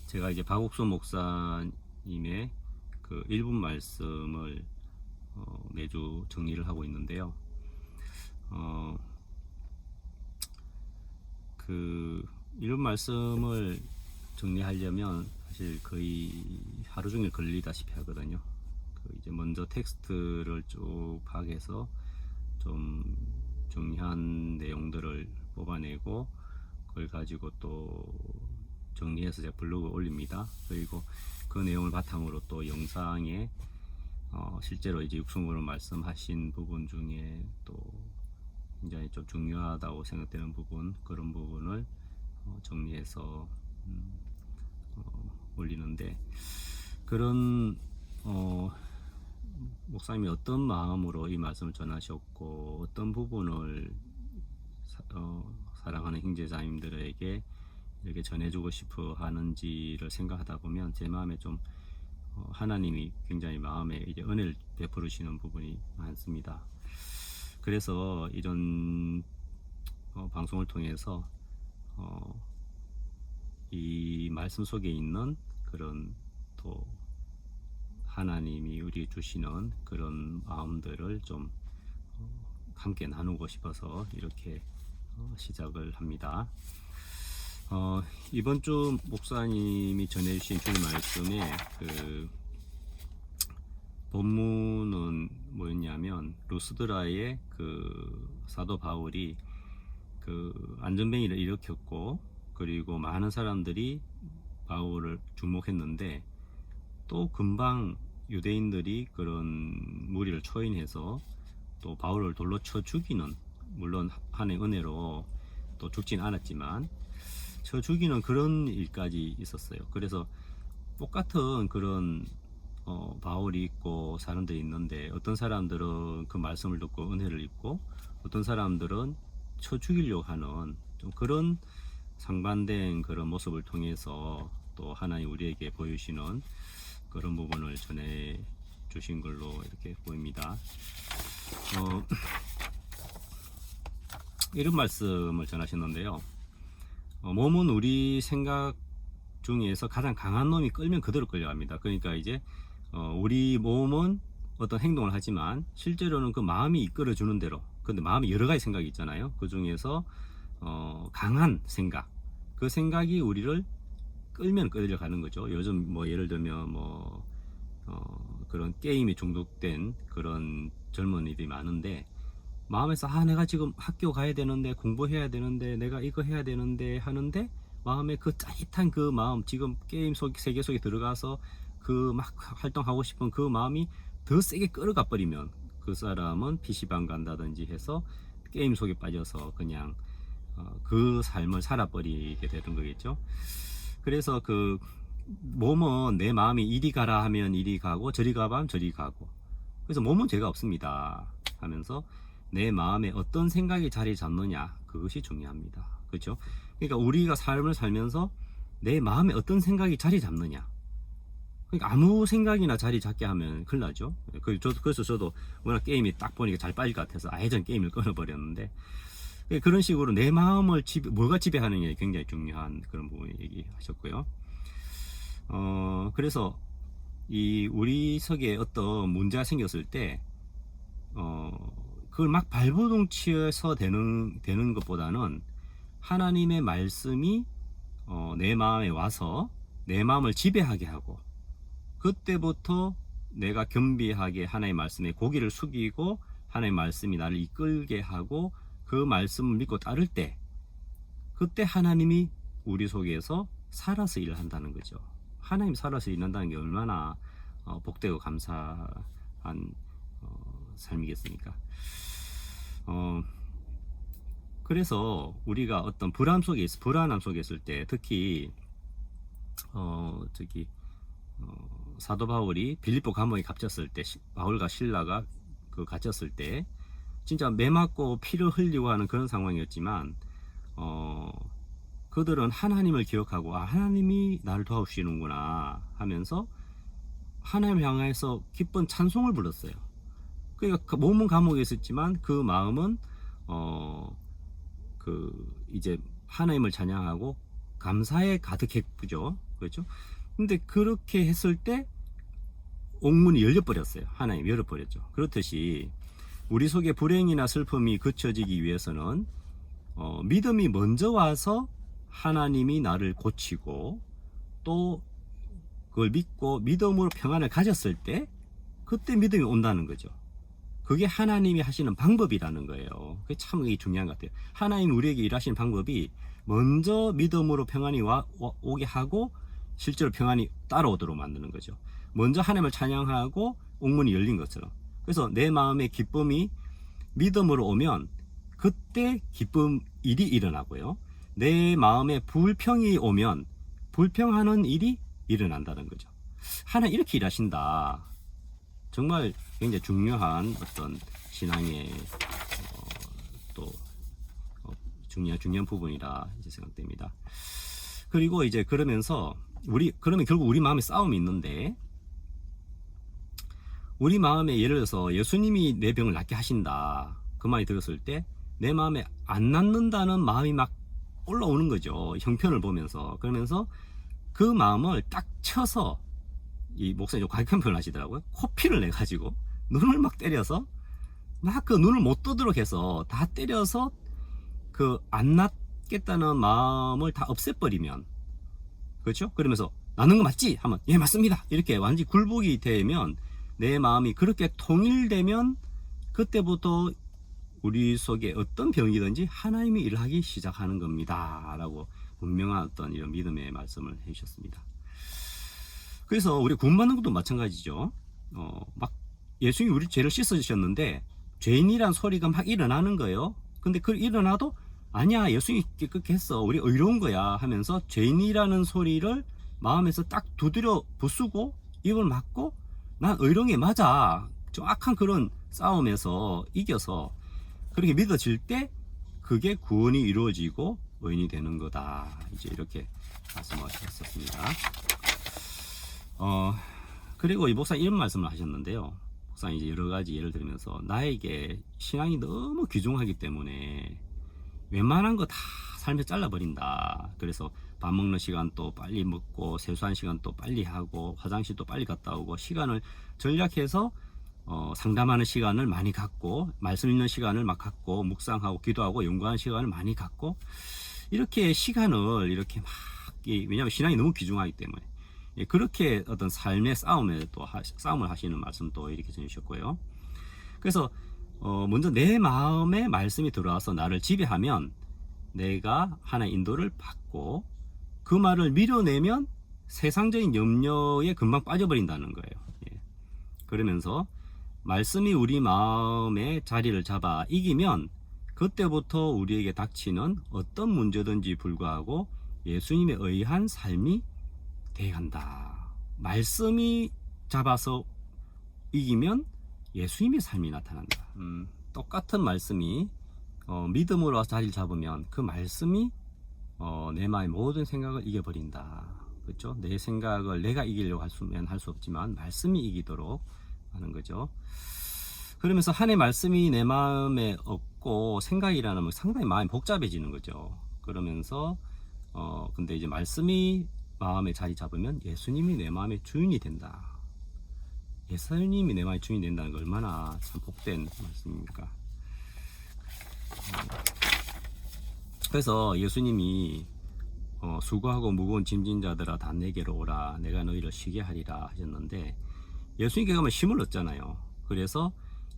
제가 이제 박옥수 목사님의 그 1분 말씀을 매주 정리를 하고 있는데요. 그 1분 말씀을 정리하려면 사실 거의 하루 종일 걸리다시피 하거든요. 그 이제 먼저 텍스트를 쭉 파악해서 좀 중요한 내용들을 뽑아내고 그걸 가지고 또 정리해서 제가 블로그에 올립니다. 그리고 그 내용을 바탕으로 또 영상에 실제로 이제 육성으로 말씀하신 부분 중에 또 굉장히 좀 중요하다고 생각되는 부분, 그런 부분을 정리해서 올리는데, 그런 목사님이 어떤 마음으로 이 말씀을 전하셨고 어떤 부분을 사랑하는 형제자님들에게 이렇게 전해주고 싶어 하는지를 생각하다 보면 제 마음에 좀 하나님이 굉장히 마음에 이제 은혜를 베풀으시는 부분이 많습니다. 그래서 이런 방송을 통해서 이 말씀 속에 있는 그런 또 하나님이 우리에게 주시는 그런 마음들을 좀 함께 나누고 싶어서 이렇게 시작을 합니다. 이번 주 목사님이 전해주신 주일 말씀에 그 본문은 뭐였냐면, 루스드라의 그 사도 바울이 그 안전뱅이를 일으켰고, 그리고 많은 사람들이 바울을 주목했는데 또 금방 유대인들이 그런 무리를 초인해서 또 바울을 돌로 쳐 죽이는, 물론 하나님의 은혜로 또 죽진 않았지만 쳐 죽이는 그런 일까지 있었어요. 그래서 똑같은 그런 바울이 있고 사람들이 있는데, 어떤 사람들은 그 말씀을 듣고 은혜를 입고 어떤 사람들은 쳐 죽이려고 하는 좀 그런 상반된 그런 모습을 통해서 또 하나님 우리에게 보여주시는 그런 부분을 전해 주신 걸로 이렇게 보입니다. 이런 말씀을 전하셨는데요. 몸은 우리 생각 중에서 가장 강한 놈이 끌면 그대로 끌려갑니다. 그러니까 이제 우리 몸은 어떤 행동을 하지만 실제로는 그 마음이 이끌어 주는 대로, 근데 마음이 여러 가지 생각이 있잖아요. 그 중에서 강한 생각, 그 생각이 우리를 끌면 끌려가는 거죠. 요즘 뭐 예를 들면 뭐 그런 게임에 중독된 그런 젊은이들이 많은데, 마음에서 내가 지금 학교 가야 되는데, 공부해야 되는데, 내가 이거 해야 되는데 하는데, 마음에 그 짜릿한 그 마음, 지금 게임 세계 속에 들어가서 그 막 활동하고 싶은 그 마음이 더 세게 끌어가 버리면 그 사람은 PC방 간다든지 해서 게임 속에 빠져서 그냥 그 삶을 살아버리게 되는 거겠죠. 그래서 그 몸은 내 마음이 이리 가라 하면 이리 가고 저리 가라 하면 저리 가고, 그래서 몸은 죄가 없습니다 하면서 내 마음에 어떤 생각이 자리 잡느냐, 그것이 중요합니다. 그렇죠? 그러니까 우리가 삶을 살면서 내 마음에 어떤 생각이 자리 잡느냐, 그러니까 아무 생각이나 자리 잡게 하면 큰일 나죠. 그래서 저도 워낙 게임이 딱 보니까 잘 빠질 것 같아서 아예 전 게임을 끊어버렸는데, 그런 식으로 내 마음을 뭐가 지배하느냐에 굉장히 중요한 그런 부분 얘기하셨고요. 그래서 이 우리 속에 어떤 문제가 생겼을 때 그걸 막 발버둥치어서 되는 것보다는 하나님의 말씀이 내 마음에 와서 내 마음을 지배하게 하고, 그때부터 내가 겸비하게 하나님의 말씀에 고개를 숙이고 하나님의 말씀이 나를 이끌게 하고 그 말씀을 믿고 따를 때, 그때 하나님이 우리 속에서 살아서 일을 한다는 거죠. 하나님이 살아서 일한다는 게 얼마나 복되고 감사한 삶이겠습니까? 그래서 우리가 어떤 불안함 속에 있을 때, 특히 사도 바울이 빌립보 감옥에 갇혔을 때, 바울과 실라가 갇혔을 때 진짜 매 맞고 피를 흘리고 하는 그런 상황이었지만 그들은 하나님을 기억하고 하나님이 나를 도와주시는구나 하면서 하나님을 향해서 기쁜 찬송을 불렀어요. 그러니까 몸은 감옥에 있었지만 그 마음은 이제 하나님을 찬양하고 감사에 가득했죠. 그렇죠? 근데 그렇게 했을 때 옥문이 열려버렸어요. 하나님이 열어버렸죠. 그렇듯이 우리 속에 불행이나 슬픔이 그쳐지기 위해서는 믿음이 먼저 와서 하나님이 나를 고치고 또 그걸 믿고 믿음으로 평안을 가졌을 때 그때 믿음이 온다는 거죠. 그게 하나님이 하시는 방법이라는 거예요. 그게 참 중요한 것 같아요. 하나님이 우리에게 일하시는 방법이 먼저 믿음으로 평안이 오게 하고 실제로 평안이 따라오도록 만드는 거죠. 먼저 하나님을 찬양하고 옥문이 열린 것처럼. 그래서 내 마음의 기쁨이 믿음으로 오면 그때 기쁨 일이 일어나고요. 내 마음에 불평이 오면 불평하는 일이 일어난다는 거죠. 하나님 이렇게 일하신다. 정말 굉장히 중요한 어떤 신앙의 또 중요한 부분이라 이제 생각됩니다. 그리고 이제 그러면 결국 우리 마음에 싸움이 있는데, 우리 마음에 예를 들어서 예수님이 내 병을 낫게 하신다 그 말이 들었을 때 내 마음에 안 낫는다는 마음이 막 올라오는 거죠. 형편을 보면서. 그러면서 그 마음을 딱 쳐서, 이 목사님 과격한 표현을 하시더라고요. 코피를 내 가지고 눈을 막 때려서 막 그 눈을 못 뜨도록 해서 다 때려서 그 안 낫겠다는 마음을 다 없애버리면, 그렇죠? 그러면서 나는 거 맞지? 하면 예 맞습니다 이렇게 완전히 굴복이 되면, 내 마음이 그렇게 통일되면 그때부터 우리 속에 어떤 병이든지 하나님이 일하기 시작하는 겁니다 라고 분명한 어떤 이런 믿음의 말씀을 해주셨습니다. 그래서 우리 구원받는 것도 마찬가지죠. 막 예수님이 우리 죄를 씻어주셨는데 죄인이란 소리가 막 일어나는 거예요. 근데 그 일어나도 아니야 예수님이 그렇게 했어 우리 의로운 거야 하면서 죄인이라는 소리를 마음에서 딱 두드려 부수고 입을 막고 난 의로운 게 맞아, 좀 악한 그런 싸움에서 이겨서 그렇게 믿어질 때 그게 구원이 이루어지고 의인이 되는 거다, 이제 이렇게 말씀하셨습니다. 그리고 이 목사님 이런 말씀을 하셨는데요. 목사님 이제 여러 가지 예를 들면서 나에게 신앙이 너무 귀중하기 때문에 웬만한 거 다 삶에 잘라버린다. 그래서 밥 먹는 시간 또 빨리 먹고 세수한 시간 또 빨리 하고 화장실도 빨리 갔다 오고 시간을 전략해서 상담하는 시간을 많이 갖고 말씀 읽는 시간을 막 갖고 묵상하고 기도하고 연구하는 시간을 많이 갖고 이렇게 시간을 이렇게 막, 왜냐하면 신앙이 너무 귀중하기 때문에 그렇게 어떤 삶의 싸움을 하시는 말씀도 이렇게 전해주셨고요. 그래서 먼저 내 마음에 말씀이 들어와서 나를 지배하면 내가 하나의 인도를 받고 그 말을 밀어내면 세상적인 염려에 금방 빠져버린다는 거예요. 그러면서 말씀이 우리 마음에 자리를 잡아 이기면 그때부터 우리에게 닥치는 어떤 문제든지 불구하고 예수님에 의한 삶이 돼간다. 말씀이 잡아서 이기면 예수님의 삶이 나타난다. 똑같은 말씀이 믿음으로 자리를 잡으면 그 말씀이 내 마음의 모든 생각을 이겨버린다. 그렇죠? 내 생각을 내가 이기려고 하면 할 수 없지만 말씀이 이기도록 하는 거죠. 그러면서 하나님의 말씀이 내 마음에 없고 생각이라는 건 상당히 마음이 복잡해지는 거죠. 그러면서 근데 이제 말씀이 마음에 자리 잡으면 예수님이 내 마음의 주인이 된다. 예수님이 내 마음의 주인이 된다는 게 얼마나 참 복된 말씀입니까? 그래서 예수님이 수고하고 무거운 짐진 자들아 다 내게로 오라 내가 너희를 쉬게 하리라 하셨는데 예수님께 가면 힘을 얻잖아요. 그래서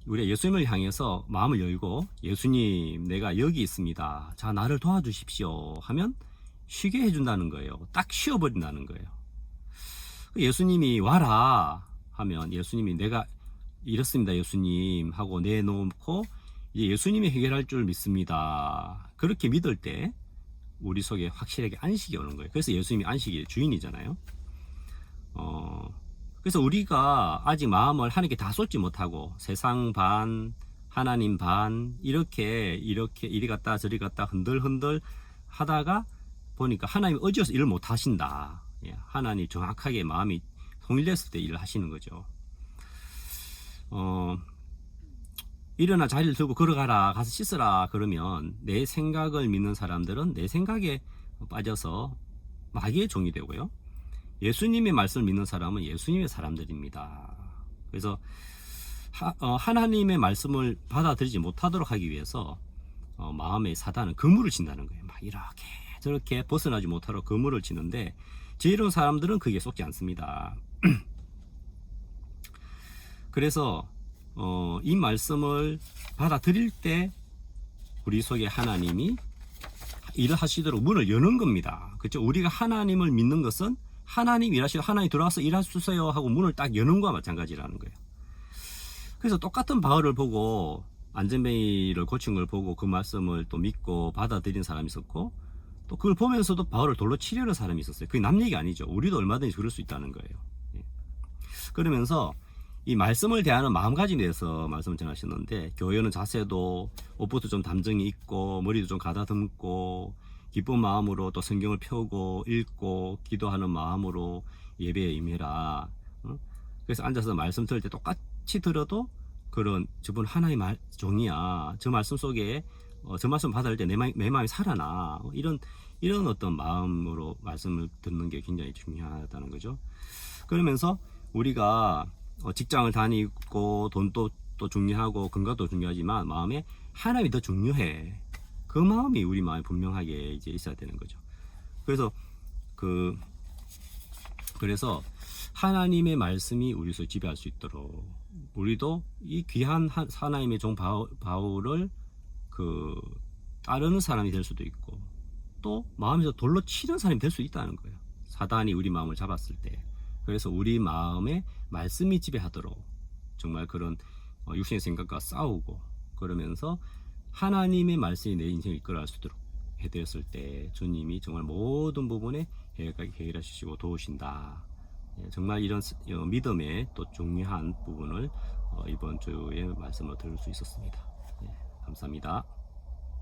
우리가 예수님을 향해서 마음을 열고 예수님 내가 여기 있습니다. 자 나를 도와주십시오 하면 쉬게 해준다는 거예요. 딱 쉬어버린다는 거예요. 예수님이 와라 하면 예수님이 내가 이렇습니다 예수님 하고 내놓고 이제 예수님이 해결할 줄 믿습니다. 그렇게 믿을 때 우리 속에 확실하게 안식이 오는 거예요. 그래서 예수님이 안식의 주인이잖아요. 그래서 우리가 아직 마음을 하나님께 다 쏟지 못하고 세상 반 하나님 반 이렇게 이리 갔다 저리 갔다 흔들흔들 하다가 보니까 하나님이 어지러워서 일을 못 하신다. 하나님 정확하게 마음이 통일됐을 때 일을 하시는 거죠. 일어나 자리를 들고 걸어가라 가서 씻으라 그러면 내 생각을 믿는 사람들은 내 생각에 빠져서 마귀의 종이 되고요. 예수님의 말씀을 믿는 사람은 예수님의 사람들입니다. 그래서 하나님의 말씀을 받아들이지 못하도록 하기 위해서 마음의 사단은 그물을 친다는 거예요. 막 이렇게 저렇게 벗어나지 못하도록 그물을 치는데 지혜로운 사람들은 그게 속지 않습니다. 그래서 이 말씀을 받아들일 때 우리 속에 하나님이 일을 하시도록 문을 여는 겁니다. 그렇죠? 우리가 하나님을 믿는 것은 하나님 일하시고 하나님 들어와서 일하주세요 하고 문을 딱 여는 거와 마찬가지라는 거예요. 그래서 똑같은 바울을 보고 안전뱅이를 고친 걸 보고 그 말씀을 또 믿고 받아들인 사람이 있었고, 또 그걸 보면서도 바울을 돌로 치려는 사람이 있었어요. 그게 남 얘기 아니죠. 우리도 얼마든지 그럴 수 있다는 거예요. 그러면서 이 말씀을 대하는 마음가짐에 대해서 말씀을 전하셨는데, 교회는 자세도 옷부터 좀 담정이 있고 머리도 좀 가다듬고 기쁜 마음으로 또 성경을 펴고 읽고 기도하는 마음으로 예배에 임해라. 그래서 앉아서 말씀 들을 때 똑같이 들어도 그런 저분 하나의 종이야. 저 말씀 속에 저 말씀 받을 때 내 마음이 살아나. 이런 어떤 마음으로 말씀을 듣는 게 굉장히 중요하다는 거죠. 그러면서 우리가 직장을 다니고 돈도 또 중요하고 건강도 중요하지만 마음에 하나님이 더 중요해. 그 마음이 우리 마음에 분명하게 이제 있어야 되는 거죠. 그래서 하나님의 말씀이 우리 속에 지배할 수 있도록 우리도 이 귀한 하나님의 종 바울을 따르는 사람이 될 수도 있고, 또 마음에서 돌로 치는 사람이 될 수 있다는 거예요. 사단이 우리 마음을 잡았을 때. 그래서 우리 마음에 말씀이 지배하도록 정말 그런 육신의 생각과 싸우고, 그러면서 하나님의 말씀이 내 인생을 이끌어갈 수 있도록 해드렸을 때 주님이 정말 모든 부분에 해결해 주시고 도우신다. 정말 이런 믿음의 또 중요한 부분을 이번 주에 말씀을 들을 수 있었습니다. 감사합니다.